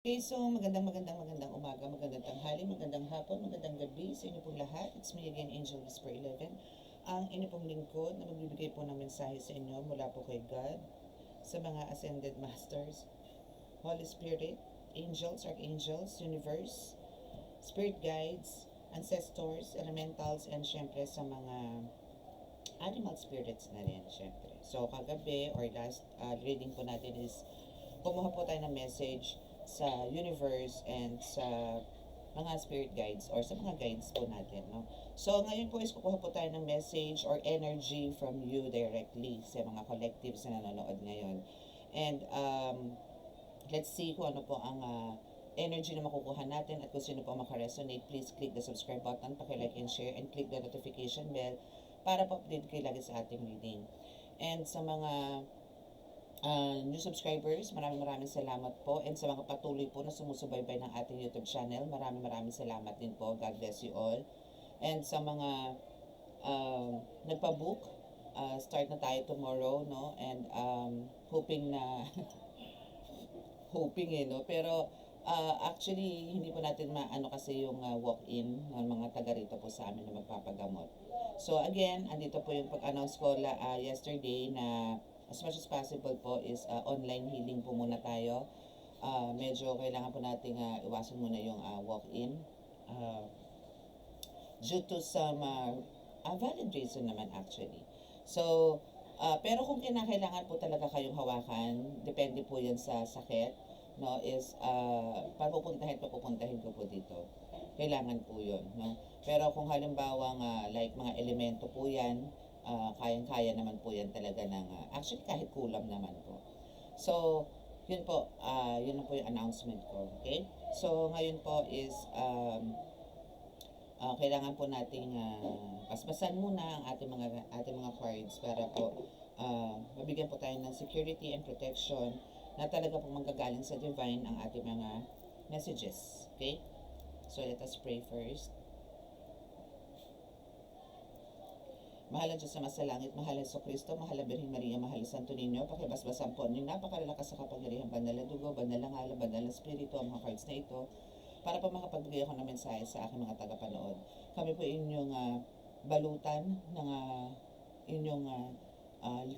Okay, so magandang umaga, magandang tanghali, magandang hapon, magandang gabi sa inyo pong lahat. It's me again, Angel Whisper 11, ang inyo pong lingkod na magbibigay po ng mensahe sa inyo mula po kay God, sa mga ascended masters, Holy Spirit, angels, archangels, universe, spirit guides, ancestors, elementals, and syempre sa mga animal spirits na rin, syempre. So, kagabi or last reading po natin is kumuha po tayo ng message sa universe and sa mga spirit guides or sa mga guides po natin, no? So, ngayon po is kukuha po tayo ng message or energy from you directly sa mga collectives na nanonood ngayon. And let's see kung ano po ang energy na makukuha natin at kung sino po makaresonate. Please click the subscribe button, paki-like and share, and click the notification bell para po update kayo lagi sa ating reading. And sa mga new subscribers, maraming salamat po. And sa mga patuloy po na sumusubaybay ng ating YouTube channel, maraming salamat din po. God bless you all. And sa mga nagpa-book, start na tayo tomorrow, no? And hoping na hoping no? Pero actually, hindi po natin maano kasi yung walk-in ng mga taga rito po sa amin na magpapagamot. So again, andito po yung pag-announce ko yesterday na as much as possible po is online healing po muna tayo. Medyo kailangan po nating iwasan muna yung walk-in. Due to some valid reason naman actually. So, pero kung kinakailangan po talaga kayong hawakan, depende po yan sa sakit, no, is papupuntahin ko po dito. Kailangan po yun, no. Pero kung halimbawa like mga elemento po yan, kayang-kaya naman po yan talaga ng, actually kahit kulam naman po. So, yun po, yun na po yung announcement ko, okay? So, ngayon po is, kailangan po nating paspasan muna ang ating mga cards para po mabigyan po tayo ng security and protection na talaga po manggagaling sa divine ang ating mga messages, okay? So, let us pray first. Mahal ang Diyos na sa langit, mahal ang Kristo, mahal ang Birhen Maria, mahal ang Santo Niño, pakibasbasan po ang napakalalakas sa kapangyarihan, banal na dugo, banal na ngala, banal na spirito, ang mga cards na ito, para po makapagbigay ako ng mensahe sa aking mga tagapanood. Kami po inyong balutan ng inyong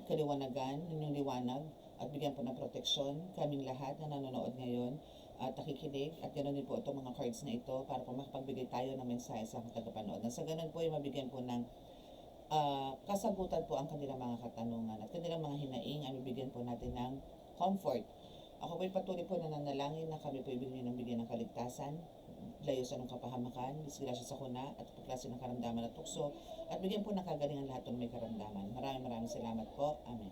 kaliwanagan, inyong liwanag, at bigyan po ng proteksyon kaming lahat na nanonood ngayon at nakikinig, at ganoon din po itong mga cards na ito para po makapagbigay tayo ng mensahe sa aking tagapanood. Nang sa ganun po ay mabigyan po ng kasagutan po ang kanilang mga katanungan at kanilang mga hinaing ay bibigyan po natin ng comfort. Ako po'y patuloy po nananalangin na kami po ibigay ng bigyan ng kaligtasan, layo sa anong kapahamakan, disgrasya sa kuna at pagklase ng karamdaman at tukso, at bigyan po ng kagalingan lahat ng may karamdaman. Maraming salamat po. Amen.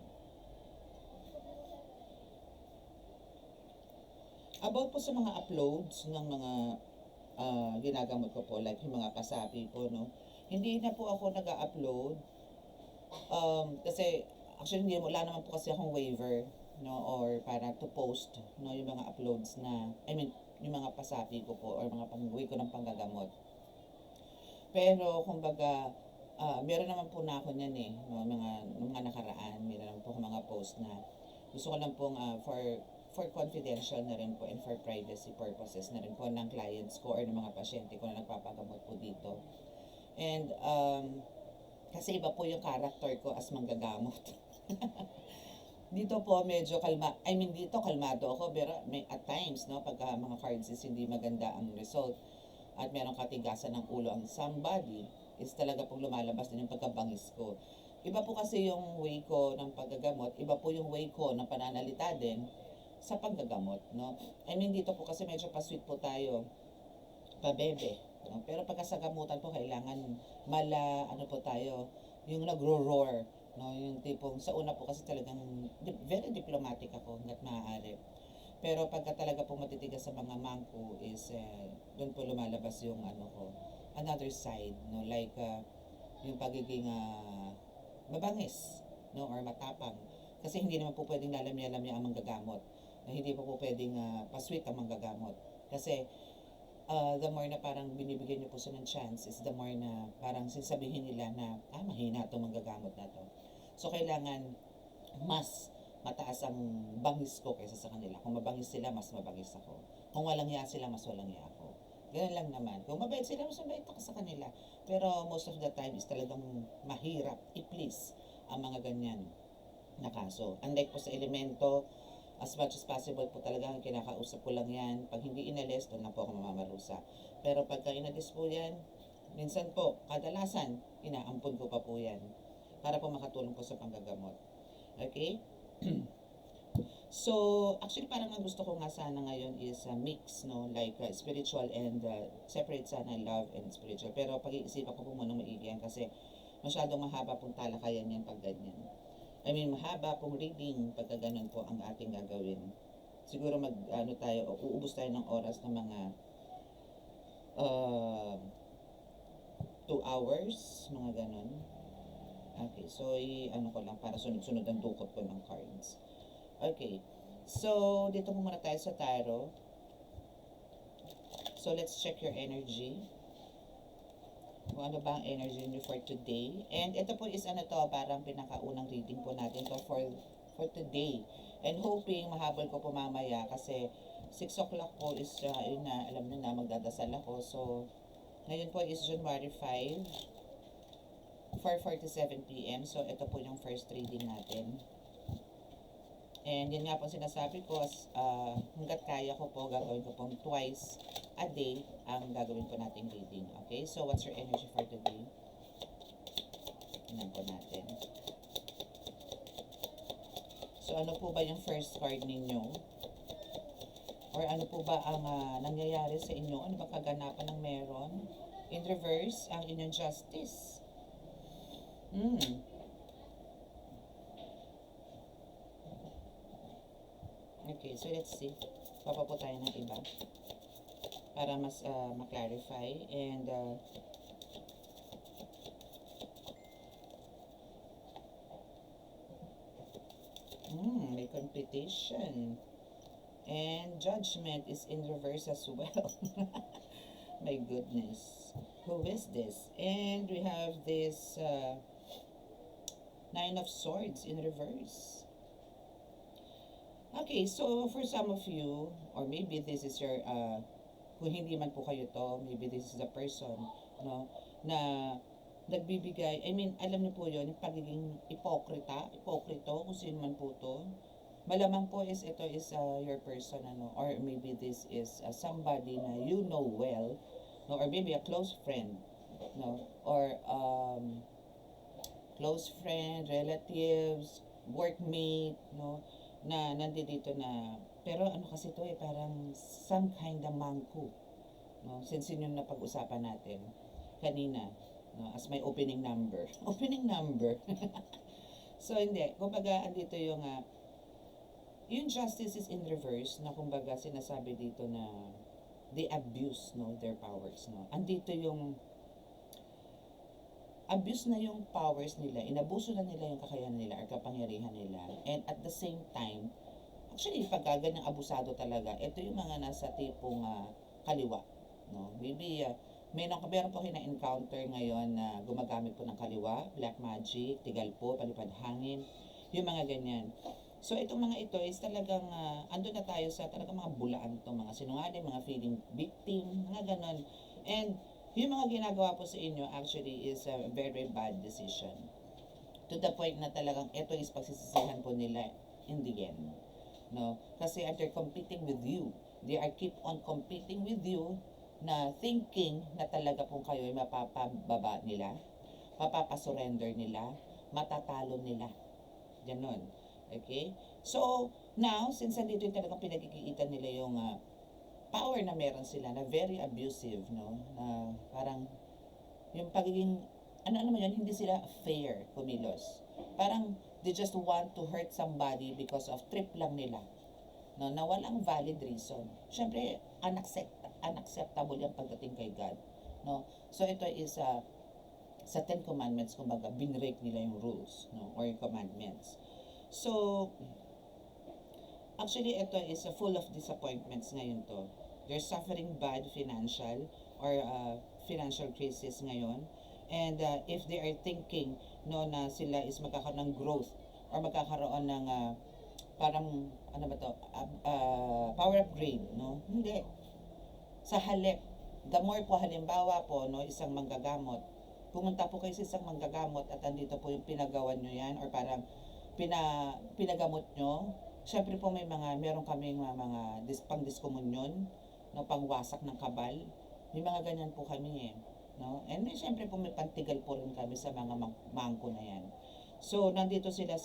About po sa mga uploads ng mga ginagamot ko po, like yung mga pasapi po, no? Hindi na po ako nag-upload kasi actually wala naman po kasi akong waiver, no, or para to post, no, yung mga uploads na, I mean, yung mga pasapi ko po or mga pang-uwi ko ng panggagamot. Pero kumbaga, meron naman po na ako niyan no, mga nakaraan, meron naman po ako mga post na gusto ko lang pong for confidential na rin po and for privacy purposes na rin po ng clients ko or ng mga pasyente ko na nagpapagamot po dito. And kasi iba po yung character ko as manggagamot. Dito po medyo dito kalmado ako, pero at times, no, pagka mga cards is hindi maganda ang result at merong katigasan ng ulo ang somebody, is talaga pong lumalabas din yung pagkabangis ko. Iba po kasi yung way ko ng paggagamot, iba po yung way ko ng pananalita din sa paggagamot, no. Dito po kasi medyo pa-sweet po tayo, pa-bebe. No? Pero pagka sa gamutan po, kailangan ano po tayo, yung nagro-roar. No? Yung tipong, sa una po kasi talagang very diplomatic ako hanggat maaari. Pero pagka talaga po matitigas sa mga mangko is, doon po lumalabas yung ano ko, another side. No? Like, yung pagiging mabangis, no? Or matapang. Kasi hindi naman po pwedeng lalamya-lamya ang manggagamot. Na hindi po pwedeng pasweet ang manggagamot. Kasi, the more na parang binibigyan niyo po siya ng chance is the more na parang sasabihin nila na mahina itong manggagamot na to. So, kailangan mas mataas ang bangis ko kaysa sa kanila. Kung mabangis sila, mas mabangis ako. Kung walang hiya sila, mas walang hiya ako. Ganun lang naman. Kung mabait sila, mas mabait ako sa kanila. Pero most of the time is talagang mahirap i-please ang mga ganyan na kaso. Unlike po sa elemento, as much as possible po talagang kinakausap ko lang yan. Pag hindi inalis, doon na po ako mamamarusa. Pero pagka inalis po yan, minsan po, kadalasan, inaampun ko pa po yan para po makatulong po sa panggagamot. Okay? So, actually parang ang gusto ko nga sana ngayon is a mix, no? Like spiritual and separate sana love and spiritual. Pero pag-iisipan ko po muna maigi yan kasi masyadong mahaba pong talakayan yan pag ganyan. I mean, mahaba pong reading pagka ganun po ang ating gagawin. Siguro uubos tayo ng oras ng mga 2 hours, mga ganun. Okay, so ko lang para sunod-sunod ang dukot ko ng cards. Okay, so dito muna tayo sa tarot. So let's check your energy. Kung ano ba ang energy niyo for today. And ito po is parang pinakaunang reading po natin to for today. And hoping mahabol ko po mamaya kasi 6 o'clock po is, yun na, alam niyo na, magdadasal ako. So, ngayon po is January 5, 4:47 p.m. So, ito po yung first reading natin. And yun nga po sinasabi ko, hanggat kaya ko po, gagawin ko pong twice a day ang gagawin po nating reading. Okay? So, what's your energy for today? Tingnan po natin. So, ano po ba yung first card ninyo? Or ano po ba ang nangyayari sa inyo? Ano ba kaganapan ng meron? In reverse, ang inyong justice. Okay, so let's see. Papa po tayo ng iba para mas ma-clarify. And may competition. And judgment is in reverse as well. My goodness. Who is this? And we have this 9 of Swords in reverse. Okay, so for some of you, or maybe this is your, kung hindi man po kayo to, maybe this is a person, no, na nagbibigay, I mean, alam niyo po yun, yung pagiging ipokrito, kung sino man po to. Malamang po is ito is your person, or maybe this is somebody na you know well, no, or maybe a close friend, no, or close friend, relatives, workmate, no, na nandito na, pero ano kasi to parang some kind of mangko, no, since yun yung napag-usapan natin kanina, no, as my opening number. So hindi, kumbaga andito yung justice is in reverse, na kumbaga sinasabi dito na they abuse, no, their powers, no. Andito yung abuse na yung powers nila, inabuso na nila yung kakayahan nila or kapangyarihan nila. And at the same time, actually pag ganyang abusado talaga, ito yung mga nasa tipong kaliwa, no. Maybe meron po kayo na-encounter ngayon na gumagamit po ng kaliwa, black magic, tigal po, palipad hangin, yung mga ganyan. So itong mga ito is talagang ando na tayo sa talagang mga bulaan to, mga sinungaling, mga feeling victim, mga ganon. And yung mga ginagawa po sa inyo actually is a very bad decision. To the point na talagang ito is pagsisisihan po nila in the end. No? Kasi they're competing with you. They are keep on competing with you na thinking na talaga pong kayo ay mapapababa nila, mapapasurrender nila, matatalo nila. Ganon. Okay? So, now, since nandito yung talagang pinagkikitan nila yung power na meron sila na very abusive, no, na parang yung pagiging yun, hindi sila fair kumilos, parang they just want to hurt somebody because of trip lang nila, no, na walang valid reason. Syempre unacceptable yung pagdating kay God, no. So ito is sa 10 commandments, kumbaga binrake nila yung rules, no, or yung commandments. So actually, ito is full of disappointments ngayon to. They're suffering bad financial or financial crisis ngayon. And if they are thinking, no, na sila is magkakaroon ng growth or magkakaroon ng parang, ano ba 'to, power upgrade, 'no? Hindi. Sa halip, the more po halimbawa po, 'no, isang manggagamot, pumunta po kayo sa isang manggagamot at andito po yung pinagawan nyo yan or parang pinagamot nyo. Siyempre po meron kaming mga pang-diskomunyon, no, pangwasak ng kabal. May mga ganyan po kami eh. No? And then, siyempre po may pantigal po rin kami sa mga mangko na yan. So, nandito sila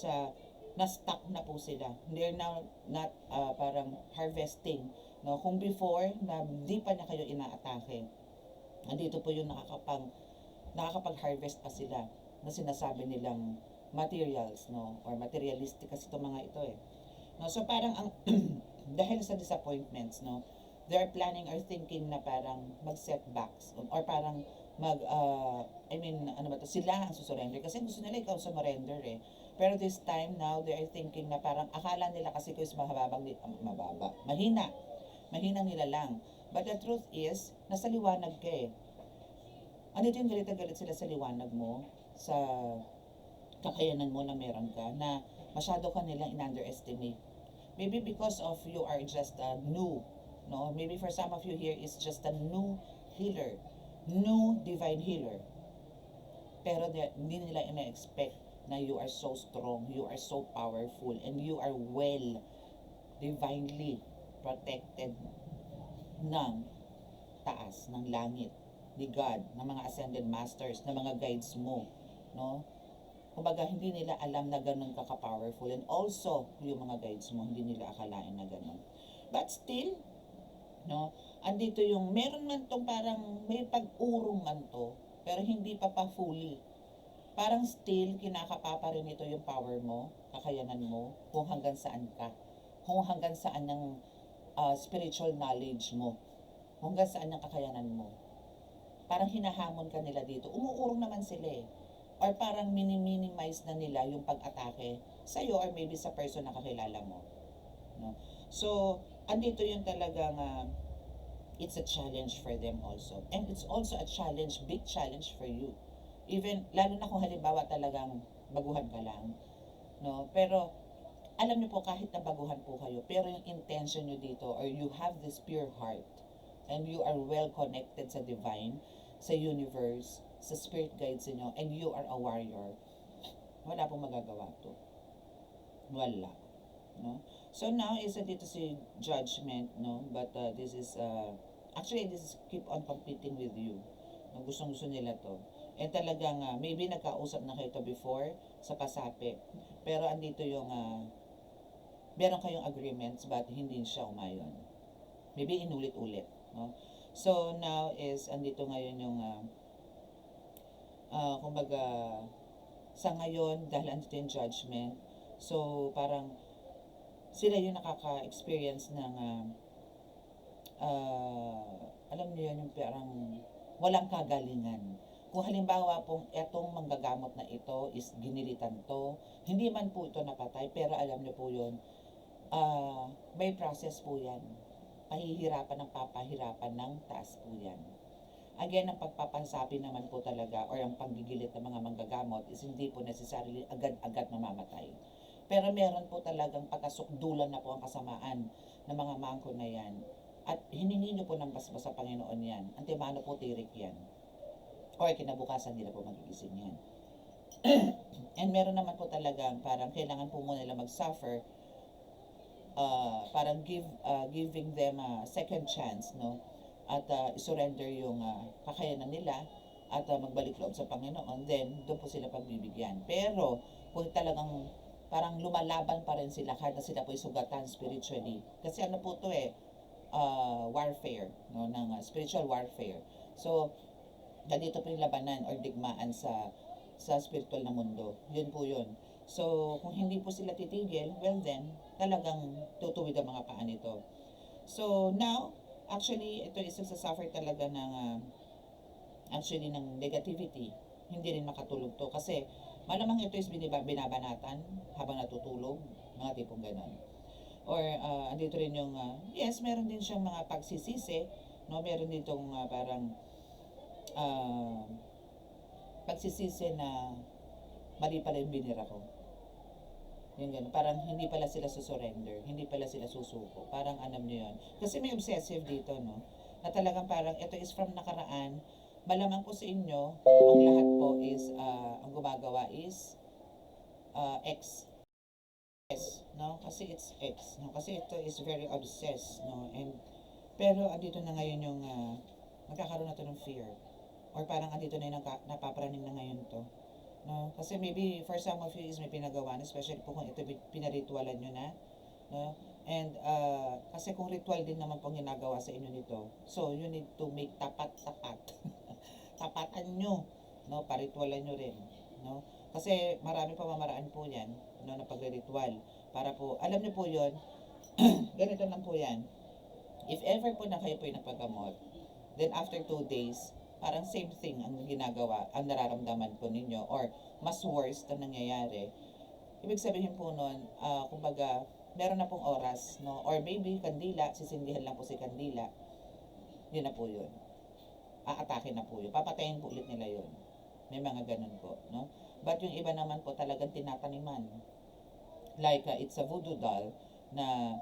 na-stuck na po sila. They're now not parang harvesting. No? Kung before, na di pa na kayo inaatake, nandito po yung nakakapag-harvest pa sila na sinasabi nilang materials, no? Or materialistic kasi itong mga ito eh. No? So, parang dahil sa disappointments, no? They're planning or thinking na parang mag-setbacks or parang ano ba to, sila ang susurrender kasi gusto nila ikaw sumurrender eh. Pero this time now, they are thinking na parang akala nila kasi ko is mahina nila lang. But the truth is, nasa liwanag ka eh. Ano yung galit na galit sila sa liwanag mo, sa kakayanan mo na meron ka, na masyado ka nilang in-underestimate. Maybe because of you are just new, no? Maybe for some of you here is just a new healer, new divine healer. Pero hindi nila ina-expect na you are so strong, you are so powerful, and you are well, divinely protected ng taas, ng langit, ni God, ng mga ascended masters, ng mga guides mo, no? Kumbaga, hindi nila alam na ganun ka-powerful. And also, yung mga guides mo, hindi nila akalain na ganun. But still, no, andito yung, meron man tong parang, may pag-urong man to, pero hindi pa fully. Parang still, kinakapa pa rin ito yung power mo, kakayanan mo, kung hanggang saan ka. Kung hanggang saan ang spiritual knowledge mo. Kung hanggang saan ang kakayanan mo. Parang hinahamon ka nila dito. Umuurong naman sila eh. Or parang minimize na nila yung pag-atake sa'yo or maybe sa person na kakilala mo. No? So, andito yung talagang it's a challenge for them also. And it's also a challenge, big challenge for you. Even, lalo na kung halimbawa talagang baguhan ka lang. No? Pero, alam niyo po kahit na baguhan po kayo, pero yung intention niyo dito or you have this pure heart and you are well connected sa divine, sa universe, sa spirit guides niyo, and you are a warrior, wala pong magagawa to. Wala. No? So now, isa dito si judgment, no? But this is, actually, this is keep on competing with you. No? Gustong-gusto nila to. And talagang, maybe nagkausap na kayo to before sa pasapi. Pero andito yung, meron kayong agreements but hindi siya umayon. Maybe inulit-ulit. No? So now is, andito ngayon yung, kumbaga, sa ngayon, dahil andito yung judgment, so parang, sila yung nakaka-experience ng, alam niyo yun, yung parang, walang kagalingan. Kung halimbawa pong etong manggagamot na ito is ginilitan to, hindi man po ito napatay, pero alam niyo po yun, may process po yan. Pahihirapan ng papahirapan ng taas po yan. Again, ang pagpapansabi naman po talaga or ang panggigilit ng mga manggagamot is hindi po necessarily agad-agad mamamatay. Pero meron po talagang patasukdulan na po ang kasamaan ng mga mangko na yan. At hiningi nyo po ng basbas sa Panginoon yan. Antimano po tirik yan. Or kinabukasan nila po magigising yan. And meron naman po talagang parang kailangan po muna nila mag-suffer, parang giving them a second chance, no? At isurrender yung kakayanan nila at magbalik loob sa Panginoon, then doon po sila pagbibigyan. Pero kung talagang parang lumalaban pa rin sila kahit na sila po isugatan spiritually. Kasi ano po to eh, warfare, no? Ng spiritual warfare. So, nandito po yung labanan or digmaan sa spiritual na mundo. Yun po yun. So, kung hindi po sila titigil, well then, talagang tutuwid ang mga paa nito. So, now, actually, ito is suffer talaga ng, actually, ng negativity. Hindi rin makatulog to. Kasi, malamang ito is binabanatan habang natutulog, mga tipong ganon. Or, andito rin yung, yes, meron din siyang mga pagsisisi, no? Meron ditong parang, pagsisisi na mali pala yung binira ko. Yung gano'n, parang hindi pala sila susurrender, hindi pala sila susuko. Parang alam nyo yun. Kasi may obsessive dito, no? Na talagang parang ito is from nakaraan. Malamang po sa inyo, ang lahat po is, ang gumagawa is X. Yes, no? Kasi it's X, no? Kasi ito is very obsessed, no? And, pero andito na ngayon yung, nagkakaroon na to ng fear. Or parang andito na yung napapraning na ngayon to. No? Kasi maybe for some of you is may pinagawa, especially po kung ito pinaritualan nyo na, no? And kasi kung ritual din naman pong ginagawa sa inyo nito, so you need to make tapat-tapat. Tapatan nyo, no? Paritwalan nyo rin, no? Kasi marami pamamaraan po yan, no, na pagre-ritual. Para po, alam nyo po yon ganito lang po yan. If ever po na kayo po yung nagpagamot, then after 2 days, parang same thing ang ginagawa, ang nararamdaman po ninyo, or mas worse na nangyayari. Ibig sabihin po nun, kumbaga, meron na pong oras, no? Or maybe kandila, sisindihan lang po si kandila, yun na po yun. Aatake na po yun. Papatayin po ulit nila yun. May mga ganun po, no? But yung iba naman po talagang tinataniman. Like, it's a voodoo doll na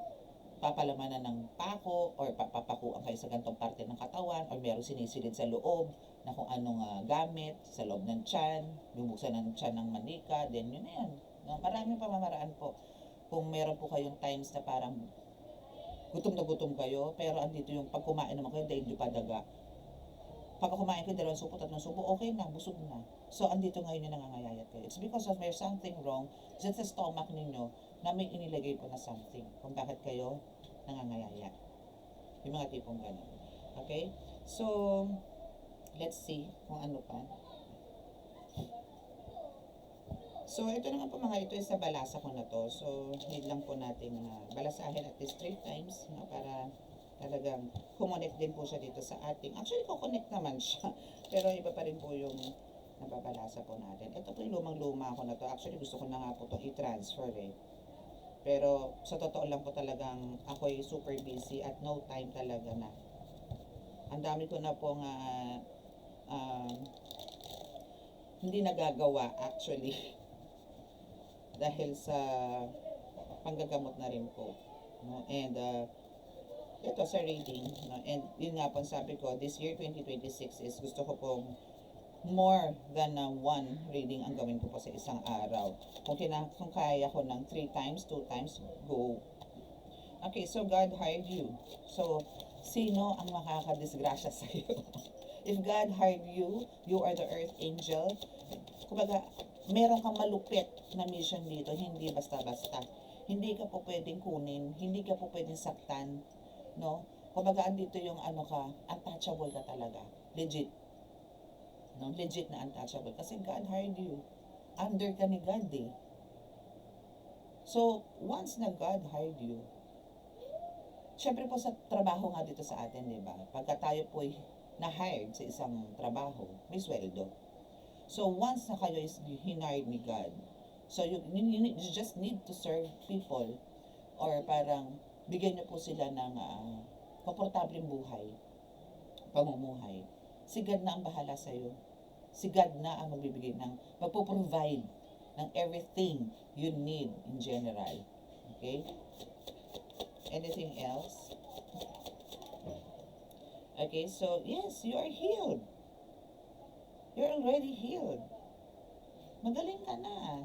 papalamanan ng pako or papapakuan kayo sa gantong parte ng katawan or meron sinisilid sa loob na kung anong gamit sa loob ng tiyan, bubuksan ng tiyan ng manika, then yun na yan. No? Maraming pamamaraan po. Kung meron po kayong times na parang gutom na gutom kayo, pero andito yung pag kumain naman kayo, dahil di pa daga. Pag kumain kayo, 2 subo, 3 subo, okay na, busog na. So, andito ngayon yung nangangayayat kayo. It's because of there's something wrong sa stomach ninyo na may inilagay po na something kung bakit kayo nangangayayat. Yung mga tipong gano'n. Okay? So, let's see kung ano pa. So, ito naman po mga ito sa balasa ko na to. So, need lang po natin balasahin at least 3 times no, para talagang kumonect din po siya dito sa ating. Actually, kukonect naman siya. Pero iba pa rin po yung nababalasa po natin. Ito po yung lumang-luma ko na to. Actually, gusto ko na nga po itong i-transfer eh. Pero sa totoo lang po talagang ako'y super busy at no time talaga na. Ang dami ko na pong hindi nagagawa actually dahil sa panggagamot na rin po. No? And ito sa reading. No? And yun nga po sabi ko, this year 2026 is gusto ko pong more than 1 reading ang gawin ko po sa isang araw. Kung kaya ko ng 3 times, 2 times, go. Okay, so God hired you. So, sino ang makakadisgrasya sa iyo? If God hired you, you are the earth angel. Kumbaga, meron kang malupit na mission dito, hindi basta-basta. Hindi ka po pwedeng kunin, hindi ka po pwedeng saktan, no? Kumbaga, andito yung ano ka, untouchable ka talaga. Legit. No? Legit na untouchable. Kasi God hired you. Under ka ni God eh. So, once na God hired you, syempre po sa trabaho nga dito sa atin, di ba? Pagka tayo po na-hired sa isang trabaho, may sweldo. So, once na kayo is hired ni God, so you just need to serve people or parang bigyan niyo po sila ng komportableng buhay, pamumuhay. Si God na ang bahala sa iyo. Si God na ang magbibigay magpo-provide ng everything you need in general. Okay? Anything else? Okay, so yes, you are healed. You're already healed. Magaling ka na.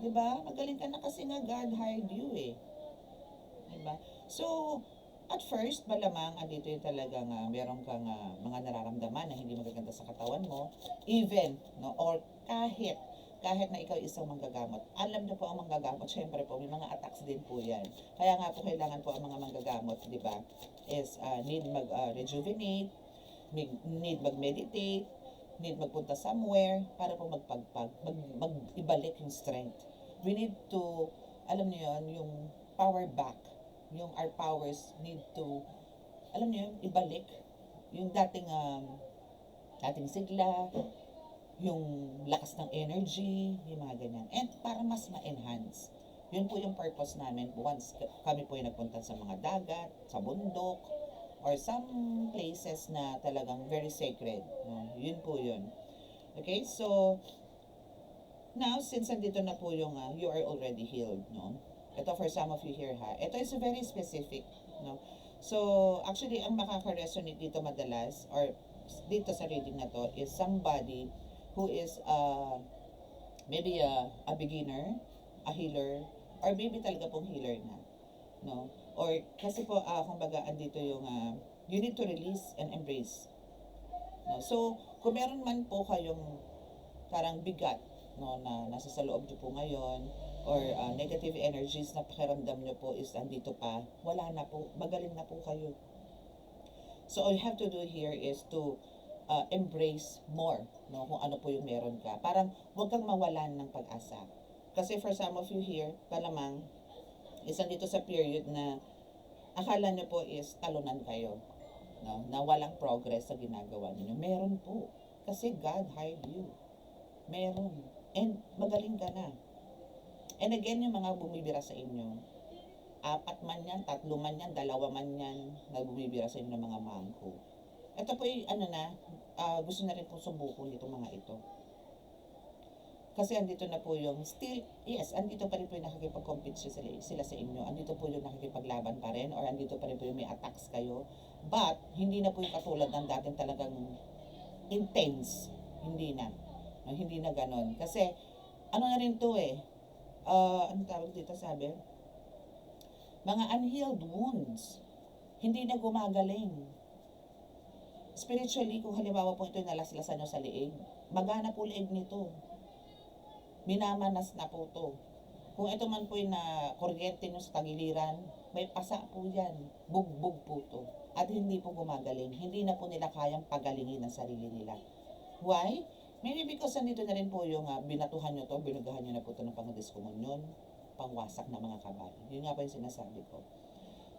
Diba? Magaling ka na kasi nga God hired you eh. Diba? So, at first, malamang andito yung talagang meron kang mga nararamdaman na hindi magaganda sa katawan mo, even, no, or kahit na ikaw isang manggagamot. Alam niyo po ang manggagamot, syempre po, may mga attacks din po yan. Kaya nga po, kailangan po ang mga manggagamot, di ba, is need mag-rejuvenate, need mag-meditate, need magpunta somewhere para po mag-ibalik yung strength. We need to, alam niyo yun, yung power back. Yung our powers need to, alam niyo yun, ibalik. Yung dating sigla, yung lakas ng energy, yung mga ganyan. And para mas ma-enhance. Yun po yung purpose namin once kami po yung nagpunta sa mga dagat, sa bundok, or some places na talagang very sacred. No? Yun po yun. Okay, so Now, since andito na po yung you are already healed, no? Ito for some of you here ha. Ito is very specific, no? So, actually, ang makaka-resonate dito madalas, or dito sa reading na to, is somebody who is maybe a beginner, a healer, or maybe talaga pong healer na, no? Or kasi po, kumbaga, andito yung you need to release and embrace. No? So, kung meron man po kayong parang bigat, no, na nasa sa loob nyo po ngayon, or negative energies na pakiramdam nyo po is andito pa, wala na po, magaling na po kayo. So, all you have to do here is to embrace more, no, kung ano po yung meron ka. Parang huwag kang mawalan ng pag-asa. Kasi for some of you here, palamang, is andito sa period na akala nyo po is talunan kayo, no, na walang progress sa ginagawa niyo. Meron po. Kasi God hired you. Meron. And magaling ka na. And again, yung mga bumibira sa inyo, 4 man yan, 3 man yan, 2 man yan, na bumibira sa inyo ng mga mangko. Ito po yung gusto na rin pong subukan itong mga ito. Kasi andito na po yung still, yes, andito pa rin po yung nakikipag-compete sila sa inyo. Andito po yung nakikipaglaban pa rin, or andito pa rin po yung may attacks kayo. But, hindi na po yung katulad ng dating talagang intense. Hindi na. Hindi na ganon. Kasi, ano na rin to ano tawag dito sabi? Mga unhealed wounds. Hindi na gumagaling. Spiritually, kung halimbawa po ito nalaslasan nyo sa liig, magana po liig nito. Minamanas na po to. Kung ito man po yung na kuryente nyo sa tagiliran, may pasa po yan. Bugbog po to. At hindi po gumagaling. Hindi na po nila kayang pagalingin ang sarili nila. Why? Maybe because nandito na rin po yung binatuhan nyo to, binugahan nyo na po ito ng pangdiskomunyon, pangwasak na mga kabal. Yun nga po yung sinasabi ko.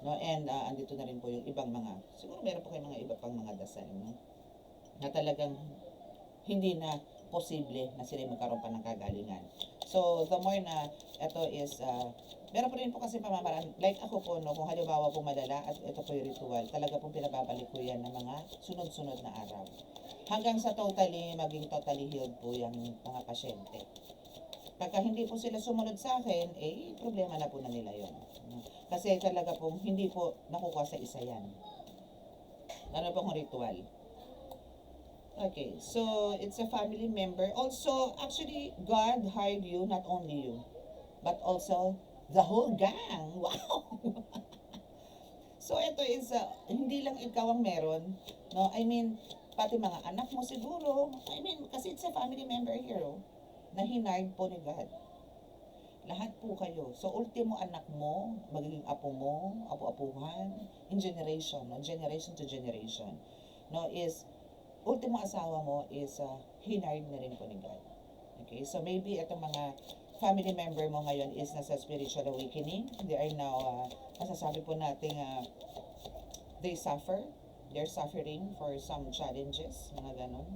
No? And andito na rin po yung ibang mga, siguro meron po kayong mga iba pang mga dasal, no? Na talagang hindi na posible na sila magkaroon pa ng kagalingan. So, the more na ito is, meron po rin po kasi pamamaraan, like ako po, no, kung halimbawa po madala, at ito po yung ritual, talaga po pinababalik ko yan ng mga sunod-sunod na araw. Hanggang sa maging totally healed po yung mga pasyente. Pagka hindi po sila sumunod sa akin, problema na po na nila yun. Kasi talaga po, hindi po nakukuha sa isa yan. Ano po kung ritual? Okay, so it's a family member. Also, actually, God hired you, not only you, but also the whole gang. Wow! So, ito is, hindi lang ikaw ang meron. No? I mean, pati mga anak mo siguro. I mean, kasi it's a family member here, na hinard po ni God. Lahat po kayo. So, ultimo anak mo, magiging apo mo, apo-apuhan, in generation, no? Generation to generation. No, is, ultimo asawa mo is hinard na rin po ni God. Okay, so maybe itong mga family member mo ngayon is nasa spiritual awakening. They are now, masasabi po natin, they're suffering for some challenges, mga ganon.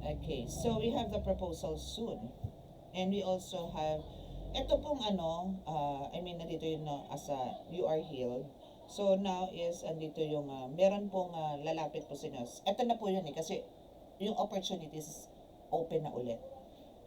Okay, so we have the proposal soon. And we also have, ito pong nandito yun as you are healed. So now is, andito yung, meron pong lalapit po sa inyo. Ito na po yun kasi yung opportunities open na ulit.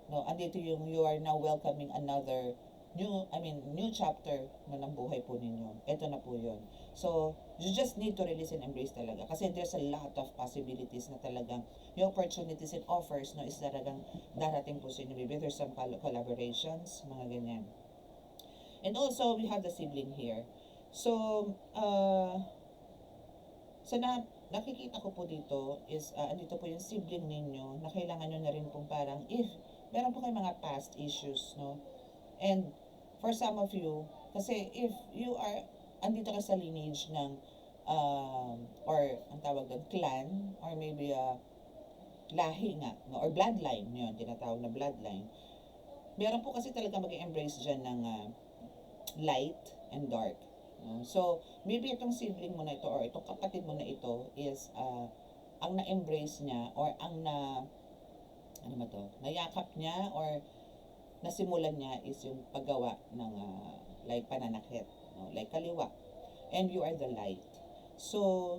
No, andito yung you are now welcoming another new chapter ng buhay po ninyo. Ito na po yun. So, you just need to release and embrace talaga. Kasi there's a lot of possibilities na talagang yung opportunities and offers is talagang darating po sa inyo. Maybe there's some collaborations, mga ganyan. And also, we have the sibling here. So, nakikita ko po dito is, andito po yung sibling ninyo na kailangan nyo na rin pong parang, if meron po kayong mga past issues, no? And for some of you, kasi if you are, andito ka sa lineage ng, or ang tawag doon, clan, or maybe lahi nga, no? Or bloodline, yun, tinatawag na bloodline. Meron po kasi talaga mag-embrace dyan ng light and dark. So, maybe itong sibling mo na ito or itong kapatid mo na ito is ang na-embrace niya or ang nayakap niya or nasimulan niya is yung paggawa ng like pananakit, no? Like kaliwa. And you are the light. So,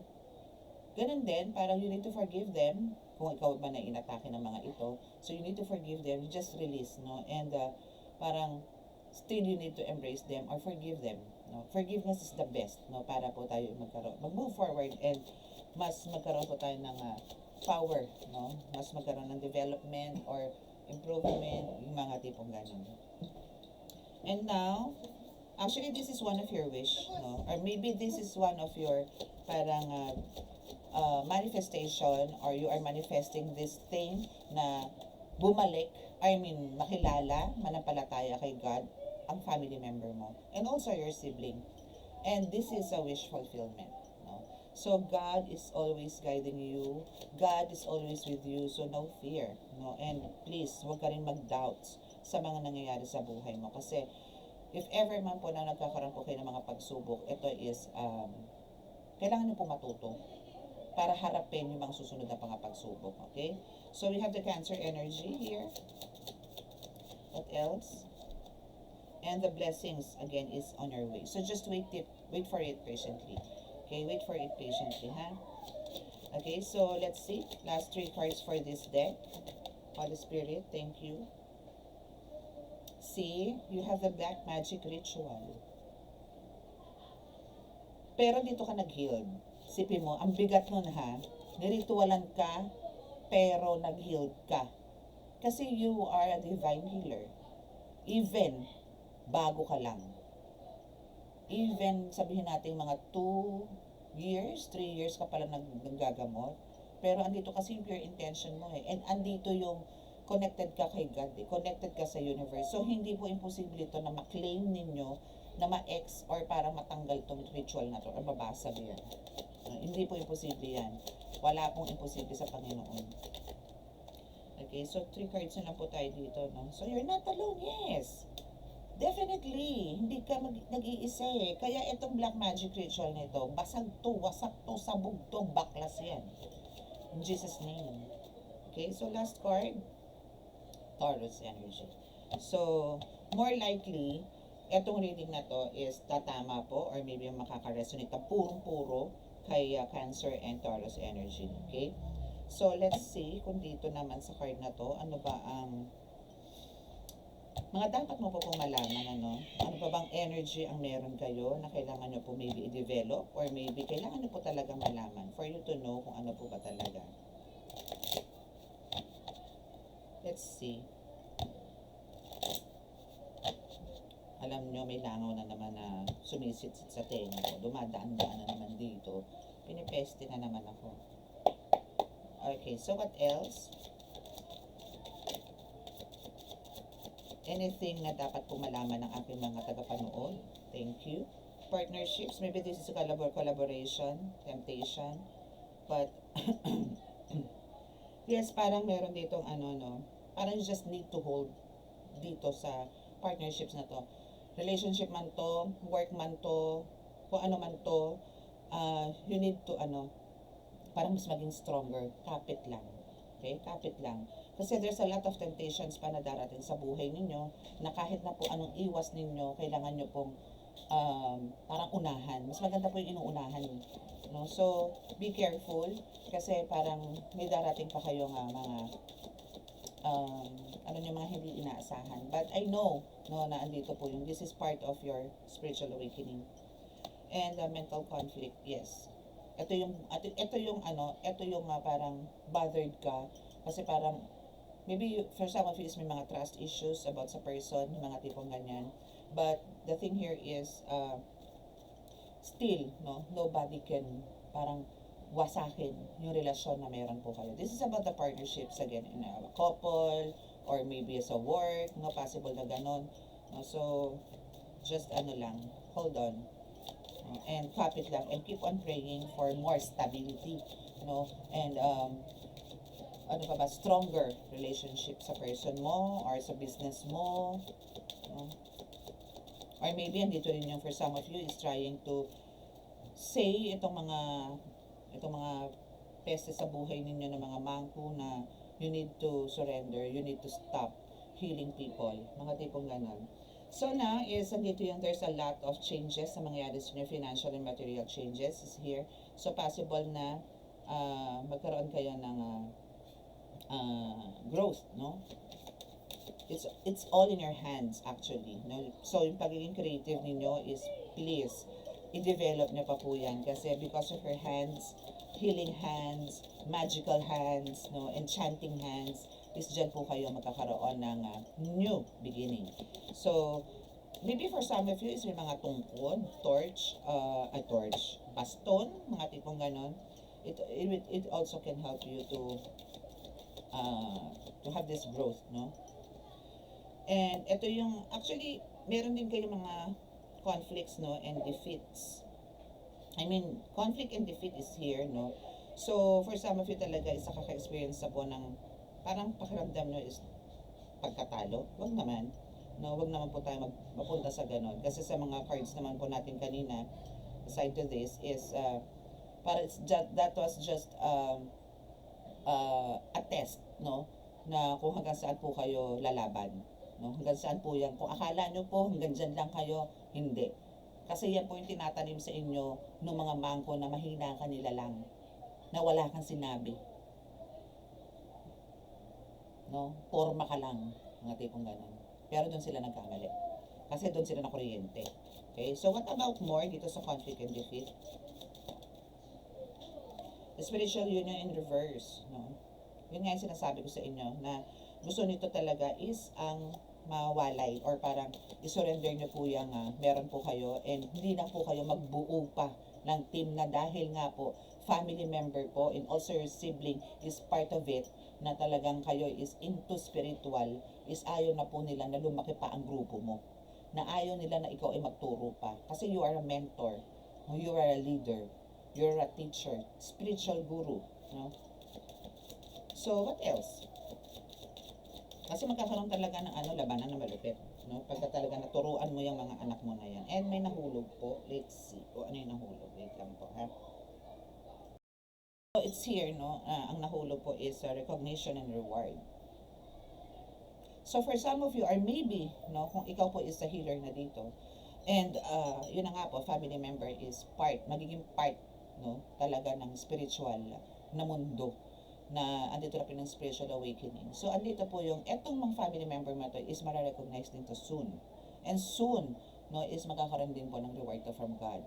ganun din, parang you need to forgive them kung ikaw ba na inatake ng mga ito. So you need to forgive them, just release, no? And parang still you need to embrace them or forgive them, no? Forgiveness is the best, no? Para po tayo mag-move forward and mas magkaroon po tayo ng power, no? Mas magkaroon ng development or improvement, yung mga tipong ganun. And now, actually this is one of your wish, no? Or maybe this is one of your parang manifestation, or you are manifesting this thing na bumalik, makilala, manampalataya kay God, ang family member mo, and also your sibling. And this is a wish fulfillment, no? So God is always guiding you, God is always with you, so no fear, no? And please, huwag ka rin mag-doubts sa mga nangyayari sa buhay mo, kasi if ever man po na nagkakaroon po kayo ng mga pagsubok, ito is kailangan nyo po matuto para harapin yung mga susunod na mga pagsubok, okay? So we have the Cancer energy here. What else? And the blessings again is on your way. So just wait for it patiently. Okay, wait for it patiently, ha? Okay, so let's see. Last 3 cards for this deck. Holy Spirit, thank you. See, you have the Black Magic Ritual. Pero dito ka nag-healed. Sipin mo, ang bigat nun, ha? Niritualan ka, pero nag-healed ka. Kasi you are a divine healer. Even bago ka lang. Even sabihin natin mga 2 years, 3 years ka pala naggagamot. Pero andito kasi yung pure intention mo, eh. And andito yung connected ka kay God, eh. Connected ka sa universe. So hindi po imposible ito na ma-claim ninyo na ma-ex or para matanggal tong ritual na to or mabasag yan. Hindi po imposible yan. Wala pong imposible sa Panginoon. Okay, so 3 cards na lang po tayo dito, no? So you're not alone, yes. Definitely, hindi ka nag-iisa, eh. Kaya itong Black Magic Ritual nito, basag to, wasak to, sabog to, baklas yan. In Jesus' name. Okay, so last card, Taurus energy. So, more likely, etong reading na to is tatama po or maybe makaka-resonate na purong-puro kay Cancer and Taurus energy. Okay? So, let's see kung dito naman sa card na to, ano ba ang mga dapat mo po pong malaman, ano? Ano pa bang energy ang meron kayo na kailangan nyo po maybe i-develop or maybe kailangan nyo po talaga malaman for you to know kung ano po ba talaga. Let's see. Alam nyo, may langaw na naman na sumisit-sit sa tenga ko. Dumadaan-daan na naman dito. Pinipeste na naman ako. Okay, so what else? Anything na dapat pong malaman ng aking mga tagapanood? Thank you. Partnerships, maybe this is a collaboration, temptation. But, yes, parang meron ditong ano, no? Parang you just need to hold dito sa partnerships na to. Relationship man to, work man to, kung ano man to, you need to, parang mas maging stronger. Kapit lang. Okay? Kapit lang. Kasi there's a lot of temptations pa na darating sa buhay ninyo na kahit na po anong iwas ninyo, kailangan nyo pong parang unahan. Mas maganda po yung inuunahan. No? So, be careful kasi parang may darating pa kayong mga mga hindi inaasahan. But I know, no, na andito po yung this is part of your spiritual awakening. And mental conflict, yes. Ito yung parang bothered ka kasi parang maybe for some of you is may mga trust issues about sa person, mga tipong ganyan. But the thing here is still, no, nobody can parang wasakin yung relasyon na meron po kayo. This is about the partnerships again in a couple or maybe as a work, no, possible na ganon. No, so just lang, hold on. And kapit lang and keep on praying for more stability, no, and stronger relationship sa person mo or sa business mo, no? Or maybe andito rin yung for some of you is trying to say itong mga peste sa buhay ninyo ng mga mangko na you need to surrender, you need to stop healing people, mga tipong ganon. So na is andito yung there's a lot of changes na mangyayari sa inyo, financial and material changes is here. So possible na magkaroon kayo ng growth, no? It's all in your hands actually, no? So yung pagiging creative ninyo is, please i-develop niyo pa po yan, kasi because of your hands, healing hands, magical hands, no, enchanting hands, is dyan po kayo magkakaroon ng new beginning. So maybe for some of you is may mga tungkod, torch, baston, mga tipong ganon. It also can help you to have this growth, no? And ito yung, actually, meron din kayong mga conflicts, no, and defeats. I mean, conflict and defeat is here, no? So, for some of you talaga, isa kaka-experience na po ng, parang pakiramdam nyo is pagkatalo. Wag naman. No, wag naman po tayo mapunta sa ganon. Kasi sa mga cards naman po natin kanina, aside to this, is, para that was just a test, no? Na kung hanggang saan po kayo lalaban. No? Hanggang saan po yan. Kung akala nyo po hanggang dyan lang kayo, hindi. Kasi yan po yung tinatanim sa inyo ng mga mangko na mahina ka nila lang. Na wala kang sinabi. No? Porma ka lang. Mga tipong ganun. Pero doon sila nagkamali. Kasi doon sila nakuryente. Okay? So what about more dito sa conflict and defeat? The spiritual union in reverse. No? Yun nga yung sinasabi ko sa inyo na gusto nito talaga is ang mawalay or parang isurrender nyo po yung meron po kayo, and hindi na po kayo magbuo pa ng team na dahil nga po family member po and also your sibling is part of it, na talagang kayo is into spiritual, is ayaw na po nila na lumaki pa ang grupo mo, na ayaw nila na ikaw ay magturo pa kasi you are a mentor, you are a leader, you're a teacher, spiritual guru, no? So what else? Kasi magkakaroon talaga ng labanan na malupit, no? Pagka talaga naturuan mo yung mga anak mo na yan. And may nahulog po. Let's see. O ano yung nahulog? Wait lang po, ha? So it's here, no? Ang nahulog po is recognition and reward. So for some of you, or maybe, no, kung ikaw po is a healer na dito, and yun na nga po, family member is magiging part, no, talaga ng spiritual na mundo, na andito na po ng spiritual awakening. So, andito po yung, etong mga family member mo to is mararecognize din to soon. And soon, no, is magkakaroon din po ng reward to from God.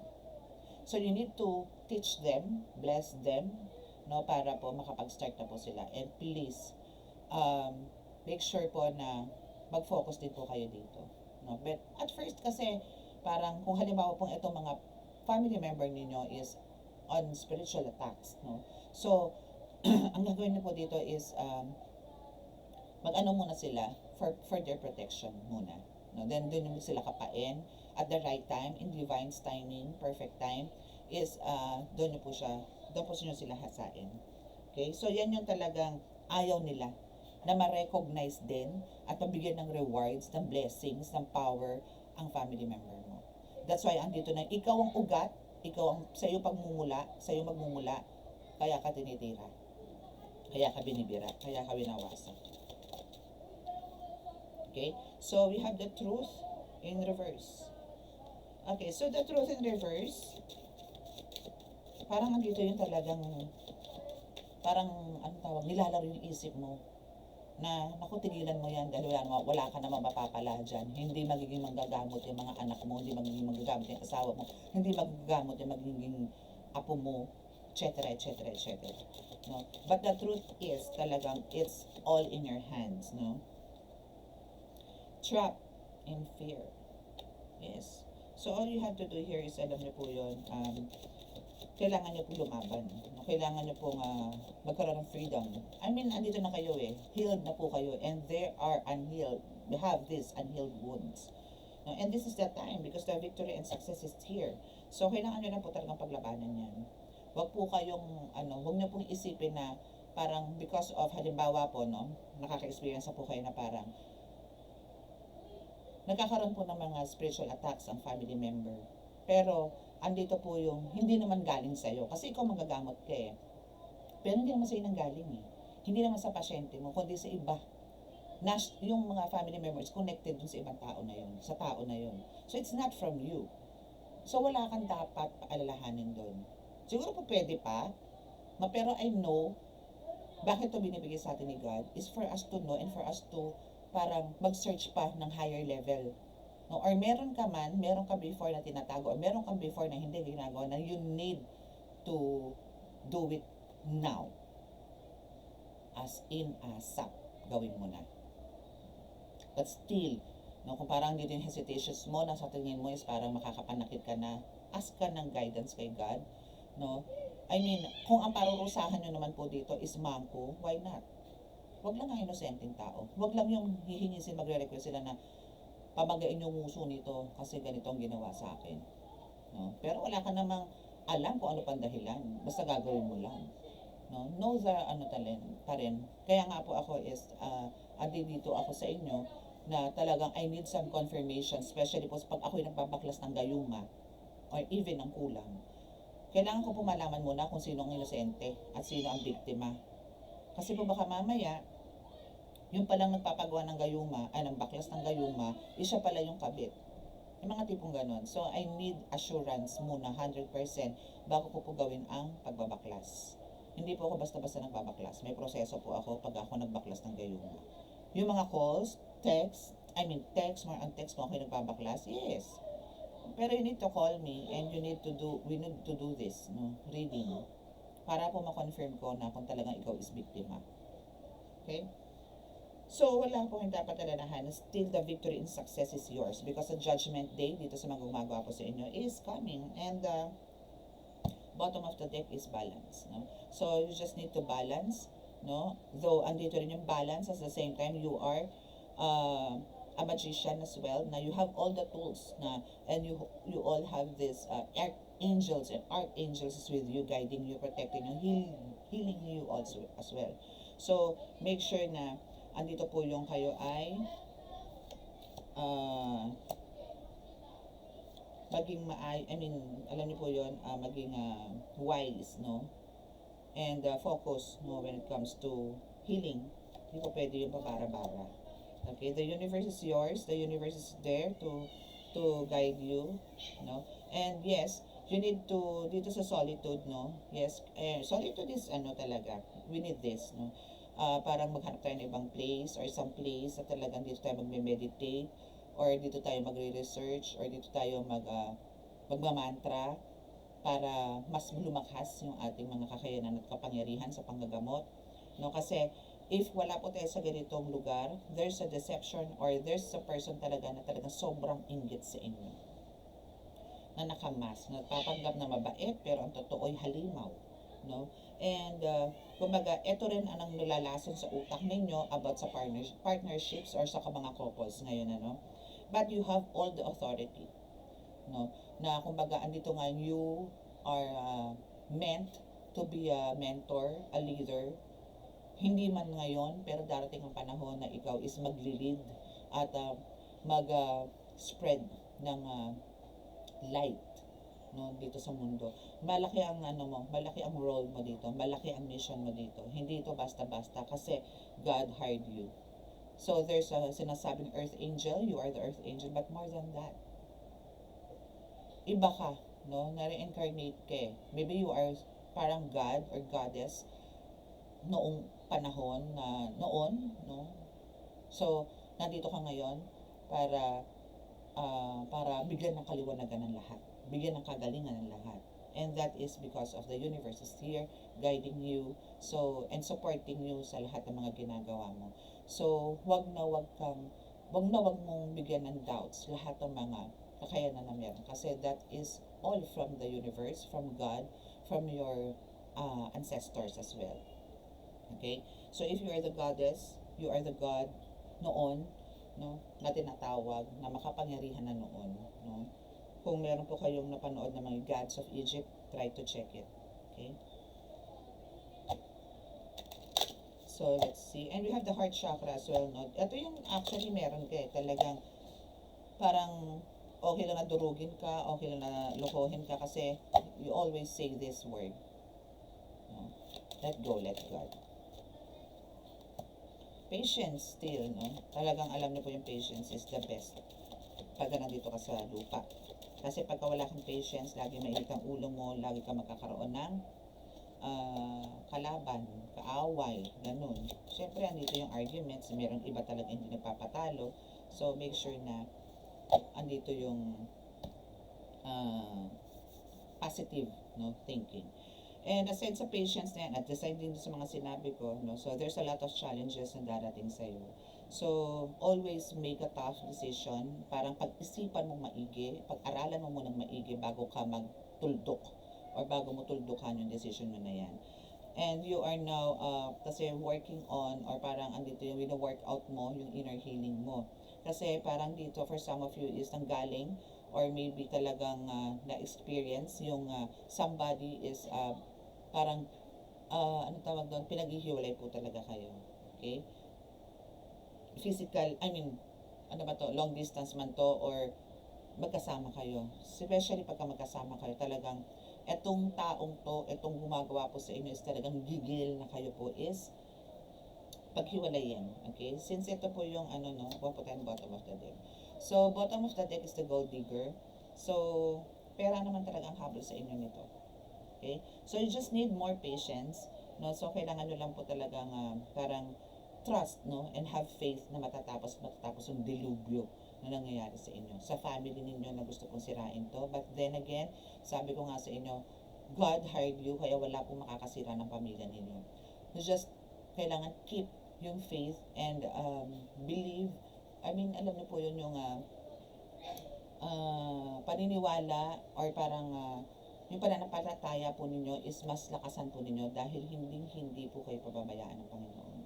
So, you need to teach them, bless them, no, para po makapag-start na po sila. And please, make sure po na mag-focus din po kayo dito. No? But at first kasi, parang kung halimbawa pong itong mga family member ninyo is on spiritual attacks, no? So, ang gagawin niyo po dito is mag-ano muna sila for their protection muna, no? Then doon mo sila kapain at the right time, in divine's timing, perfect time is doon po niyo sila hasain. Okay? So yan yung talagang ayaw nila, na ma-recognize din at mabigyan ng rewards, ng blessings, ng power ang family member mo. That's why andito na ikaw ang ugat, ikaw ang sa'yo magmumula, kaya ka tinitira. Kaya ka binibira, kaya ka winawasak. Okay? So, we have the truth in reverse. Okay, so the truth in reverse, parang andito yung talagang, parang, nilalaro yung isip mo, na, naku, tigilan mo yan, dahil wala ka naman mapapala dyan. Hindi magiging manggagamot yung mga anak mo, hindi magiging manggagamot yung asawa mo, hindi magagamot yung magiging apo mo, etc., etc., etc. No? But the truth is, talagang, it's all in your hands, no? Trap in fear. Yes. So, all you have to do here is, alam niyo po yun, kailangan niyo po lumaban. Kailangan niyo po magkaroon ng freedom. I mean, andito na kayo healed na po kayo, and there are unhealed, we have these unhealed wounds. No? And this is the time, because the victory and success is here. So, kailangan niyo na po talagang paglabanan yan. Wag po kayong, wag niyo pong isipin na parang because of, halimbawa po, no, nakaka-experience na po kayo na parang nagkakaroon po ng mga spiritual attacks ang family member. Pero, andito po yung, hindi naman galing sa'yo. Kasi ikaw magagamot ka eh. Pero hindi naman sa'yo nang galing eh. Hindi naman sa pasyente mo, kundi sa iba. Na, yung mga family members connected dun sa ibang tao na yun, sa tao na yun. So, it's not from you. So, wala kang dapat paalalahanin dun. Siguro po pwede pa, pero I know bakit to binibigay sa atin ni God is for us to know and for us to parang mag-search pa ng higher level. No? Or meron ka before na tinatago, or meron kang before na hindi ginagawa, na you need to do it now. As in, ASAP, gawin mo na. But still, no, kung parang dito yung hesitations mo, na sa tingin mo is parang makakapanakit ka na, ask ka ng guidance kay God. No? I mean, kung ang parurusahan nyo naman po dito is mangko, why not? Huwag lang ang inosenteng tao. Huwag lang yung hihingisin, magre-request sila na pamagain yung muso nito kasi ganito ang ginawa sa akin. No? Pero wala ka namang alam kung ano pang dahilan. Basta gagawin mo lang. No? Know the pa rin. Kaya nga po ako is, dito ako sa inyo na talagang I need some confirmation, especially po pag ako'y nagbabaklas ng gayuma or even ng kulang. Kailangan ko po malaman muna kung sino ang inosente at sino ang biktima. Kasi po baka mamaya, yung palang nagpapagawa ng gayuma, ng baklas ng gayuma, isa pala yung kabit. Yung mga tipong ganon. So, I need assurance muna, 100%, bago ko po gawin ang pagbabaklas. Hindi po ako basta-basta nagbabaklas. May proseso po ako pag ako nagbaklas ng gayuma. Yung mga calls, text more on text kung ako nagbabaklas, yes. Pero you need to call me and we need to do this, no, reading. Para po ma-confirm ko na kung talagang ikaw is biktima. Okay? So, wala po yung dapat alalahan. Still, the victory and success is yours because the judgment day dito sa mga gumagawa po sa inyo is coming. And the bottom of the deck is balance. No? So, you just need to balance. No? Though, andito rin yung balance, at the same time, you are a magician as well. Now, you have all the tools na, and you all have this angels and archangels is with you, guiding you, protecting you, healing you also as well. So, make sure na andito po yung kayo ay maging alam niyo po yun, maging wise, no? And focus, no, when it comes to healing. Hindi po pwede yung pabara-bara. Okay, the universe is yours. The universe is there to guide you, no? And yes, you need to, dito sa solitude, no? Yes, solitude is talaga, we need this, no? Parang maghanap tayo ng ibang place or some place na talagang dito tayo magme-meditate or dito tayo magre-research or dito tayo magmamantra para mas lumakas yung ating mga kakayanan at kapangyarihan sa panggagamot. No? Kasi if wala po tayo sa ganitong lugar, there's a deception or there's a person talaga na talagang sobrang inggit sa inyo. Na nakamas, nagpapanggap na mabait pero ang totoo ay halimaw. No? And kumbaga, ito rin ang nilalason sa utak ninyo about sa partnerships or sa mga couples ngayon, ano? But you have all the authority, no? Na kumbaga, andito nga, you are meant to be a mentor, a leader. Hindi man ngayon, pero darating ang panahon na ikaw is magli-lead at mag-spread ng light, no, dito sa mundo. Malaki ang malaki ang role mo dito, malaki ang mission mo dito. Hindi ito basta-basta kasi God hired you. So there's a sinasabing earth angel, you are the earth angel, but more than that, iba ka, no, na-reincarnate ka. Maybe you are parang God or goddess noong panahon na noon, no. So nandito ka ngayon para bigyan ng kaliwanagan ng lahat, bigyan ng kagalingan ng lahat. And that is because of the universe is here guiding you, so, and supporting you sa lahat ng mga ginagawa mo. So, wag na wag mong bigyan ng doubts lahat ng mga kakayanan na meron. Kasi that is all from the universe, from God, from your ancestors as well. Okay? So, if you are the goddess, you are the God noon, no, na tinatawag, na makapangyarihan na noon, no? Kung meron po kayong napanood na mga gods of Egypt, try to check it. Okay? So, let's see. And we have the heart chakra as well, no? Ito yung actually meron ka talagang parang okay lang na durugin ka, okay lang na lokohin ka kasi you always say this word. No? Let go, let God. Patience still, no? Talagang alam niyo po yung patience is the best pag nandito ka sa lupa. Kasi pagka wala kang patience, lagi mainit ang ulo mo, lagi ka magkakaroon ng kalaban, kaaway, ganun. Siyempre, andito yung arguments, merong iba talaga hindi nagpapatalo. So, make sure na andito yung positive, no, thinking. And aside sa patience na yan, at aside din sa mga sinabi ko, no, so there's a lot of challenges na darating sa'yo. So, always make a tough decision. Parang pag-isipan mong maigi, pag-aralan mo munang maigi bago ka magtuldok or bago mo tuldukan yung decision mo na yan. And you are now, kasi working on, or parang andito yung wino-workout mo, yung inner healing mo. Kasi parang dito, for some of you, is nanggaling, or maybe talagang na-experience yung somebody is parang, ano tawag doon, pinaghihiwalay po talaga kayo. Okay? Physical, I mean, ano ba to, long distance man to, or magkasama kayo. Especially pagka magkasama kayo, talagang etong taong to, etong gumagawa po sa inyo is talagang gigil na kayo po is paghiwalayin. Okay? Since ito po yung ano no, bottom of the deck. So, bottom of the deck is the gold digger. So, pera naman talaga ang habol sa inyo nito. Okay? So, you just need more patience. No? So, kailangan nyo lang po talagang parang trust, no? And have faith na matatapos yung delubyo na nangyayari sa inyo. Sa family ninyo na gusto pong sirain to. But then again, sabi ko nga sa inyo, God hired you, kaya wala pong makakasira ng pamilya ninyo. You just, kailangan keep yung faith and believe. I mean, alam niyo po yun yung paniniwala or parang yung pananampalataya po ninyo is mas lakasan po ninyo dahil hindi po kayo pababayaan ng Panginoon.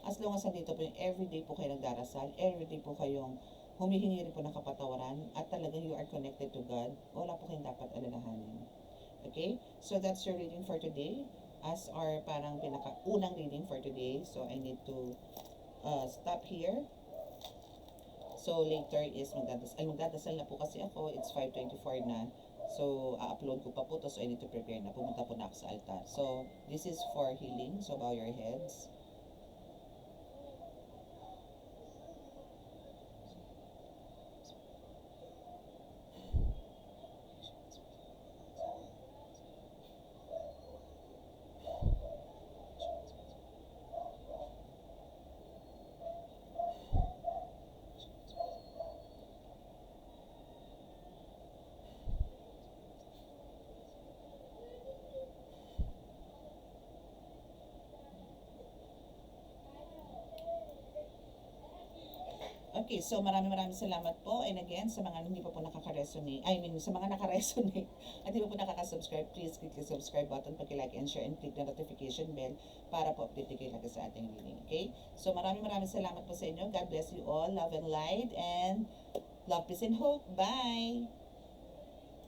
As long as nandito po yung everyday po kayo nagdarasal, everyday po kayong humihingi rin po ng kapatawaran at talagang you are connected to God, wala po kayong dapat alalahanin. Okay? So that's your reading for today. As our parang pinakaunang reading for today. So I need to stop here. So later is magdadasal na po kasi ako. It's 5:24 na. So, upload ko pa po to. So, I need to prepare na. Pumunta po na ako sa altar. So, this is for healing. So, bow your heads. Okay, so maraming salamat po. And again, sa mga hindi pa po nakaka-resonate, I mean, sa mga naka-resonate at hindi pa po nakaka-subscribe, please click the subscribe button, pag-like and share, and click the notification bell para po update kayo lagi sa ating reading. Okay? So maraming salamat po sa inyo. God bless you all. Love and light and love, peace, and hope. Bye!